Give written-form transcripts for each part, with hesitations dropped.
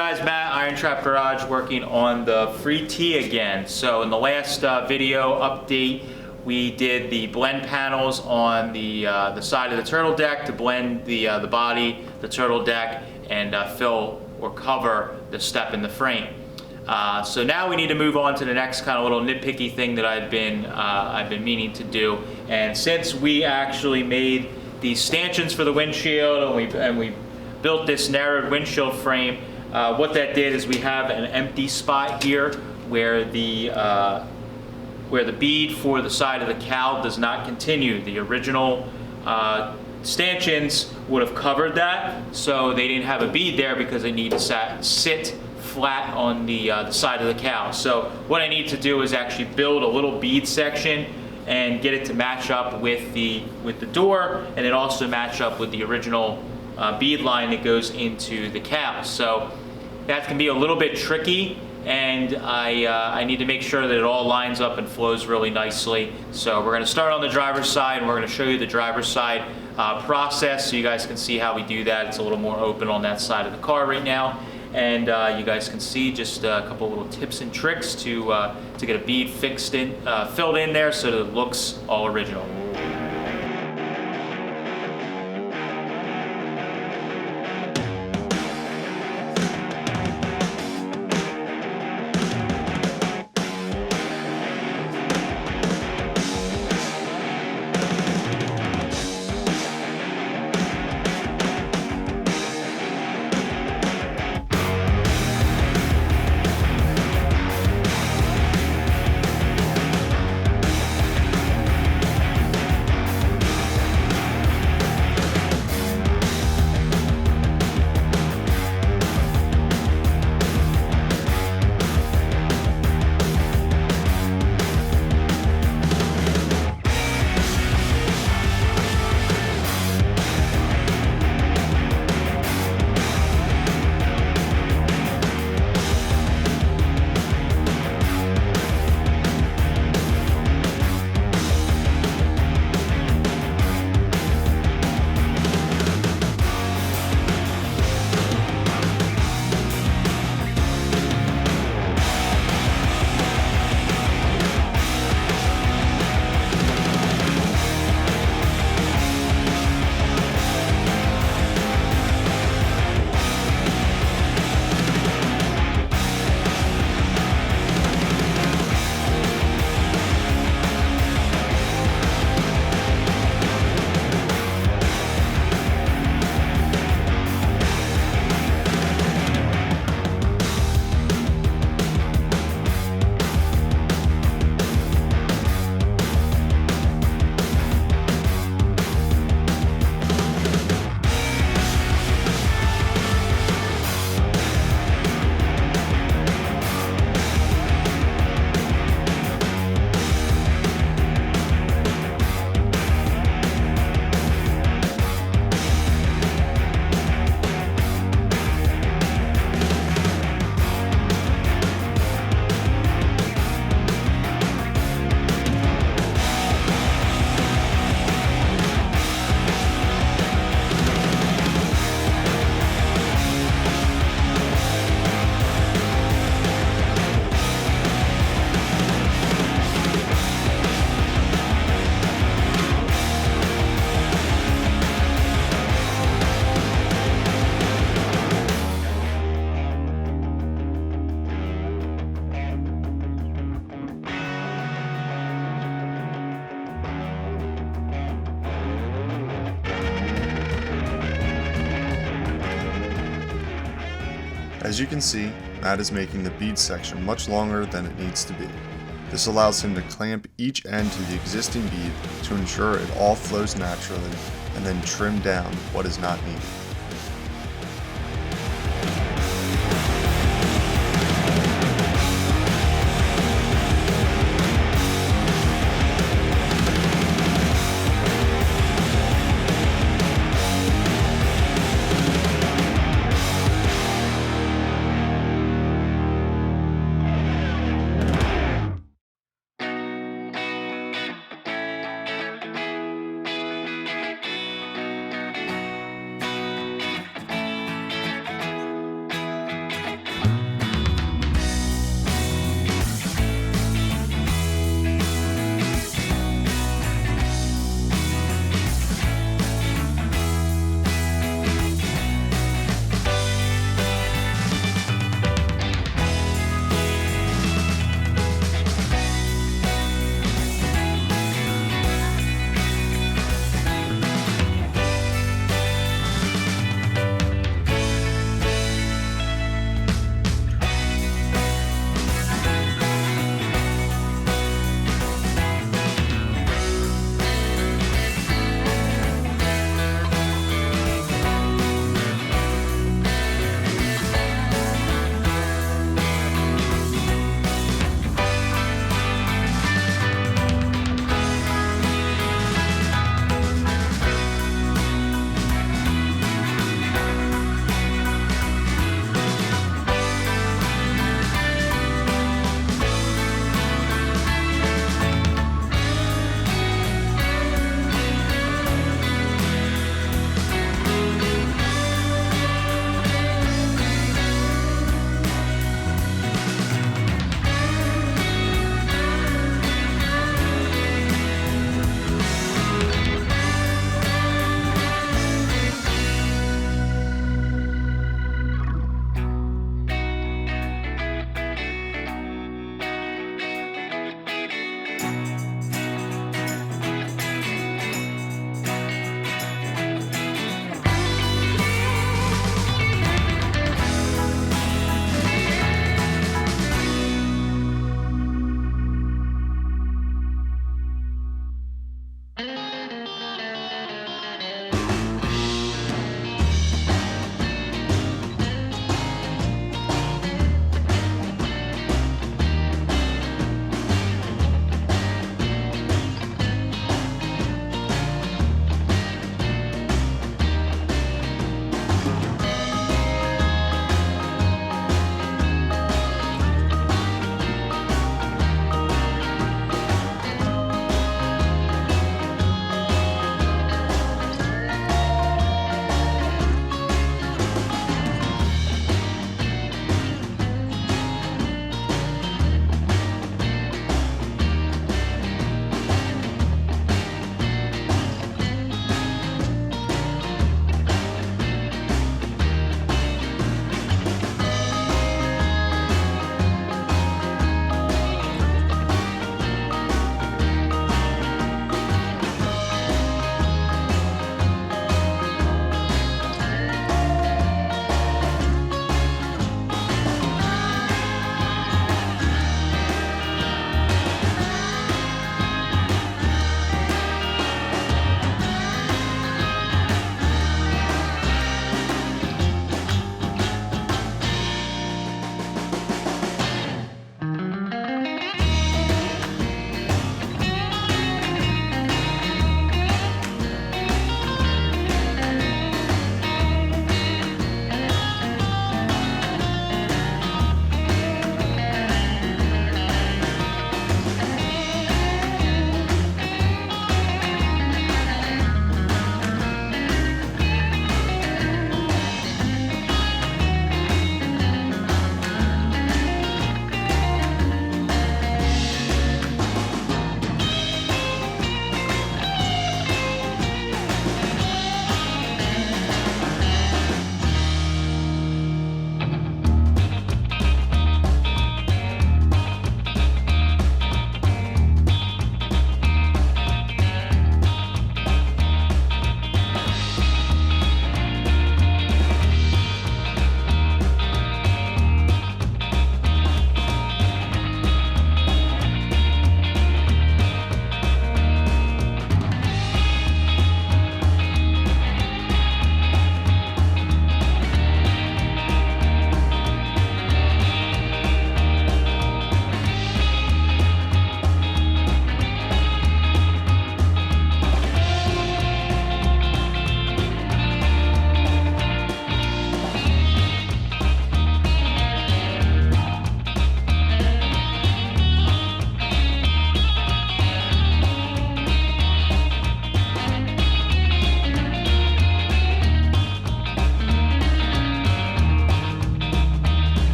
guys, Matt, IronTrap Garage, working on the free T again. So in the last video update, we did the blend panels on the side of the turtle deck to blend the body, the turtle deck, and fill or cover the step in the frame. So now we need to move on to the next kind of little nitpicky thing that I've been meaning to do. And since we actually made these stanchions for the windshield and we built this narrowed windshield frame, what that did is we have an empty spot here where the bead for the side of the cowl does not continue. The original stanchions would have covered that, so they didn't have a bead there because they need to sit flat on the side of the cowl. So what I need to do is actually build a little bead section and get it to match up with the door, and it also match up with the original bead line that goes into the cowl. So that can be a little bit tricky, and I need to make sure that it all lines up and flows really nicely. So we're going to start on the driver's side, and we're going to show you the driver's side process so you guys can see how we do that. It's a little more open on that side of the car right now, and you guys can see just a couple little tips and tricks to get a bead filled in there so that it looks all original. As you can see, Matt is making the bead section much longer than it needs to be. This allows him to clamp each end to the existing bead to ensure it all flows naturally, and then trim down what is not needed.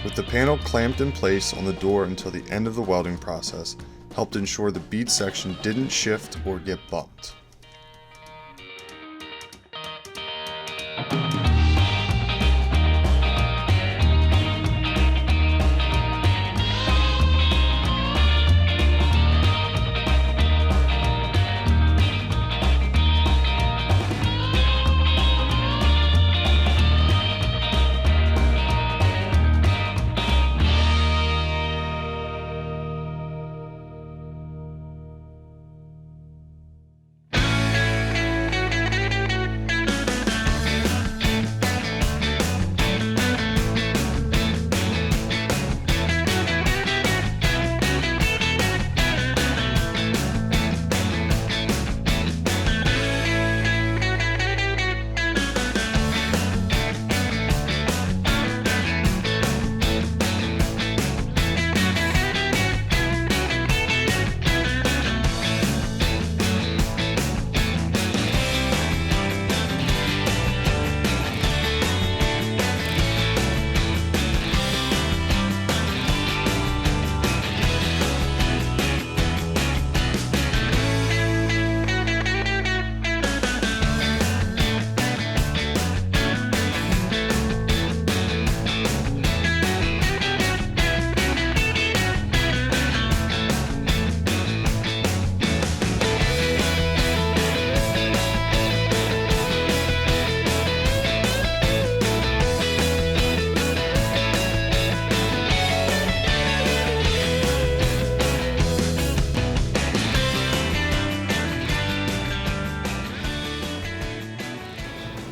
With the panel clamped in place on the door until the end of the welding process, helped ensure the bead section didn't shift or get bumped.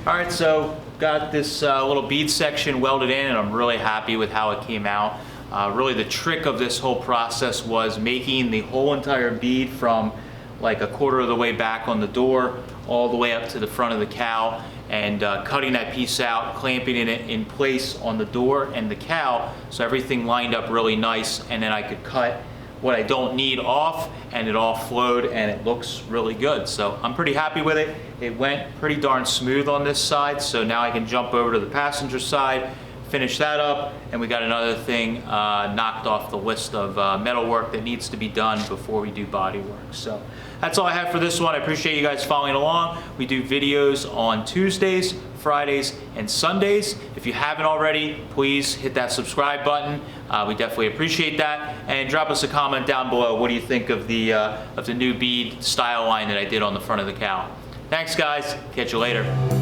All right, so got this little bead section welded in, and I'm really happy with how it came out. Really the trick of this whole process was making the whole entire bead from like a quarter of the way back on the door all the way up to the front of the cowl, and cutting that piece out, clamping it in place on the door and the cowl so everything lined up really nice, and then I could cut what I don't need off, and it all flowed and it looks really good. So I'm pretty happy with it. It went pretty darn smooth on this side, so now I can jump over to the passenger side, finish that up, and we got another thing knocked off the list of metal work that needs to be done before we do body work. So that's all I have for this one. I appreciate you guys following along. We do videos on Tuesdays, Fridays, and Sundays. If you haven't already, please hit that subscribe button. We definitely appreciate that. And drop us a comment down below. What do you think of the new bead style line that I did on the front of the cowl? Thanks, guys. Catch you later.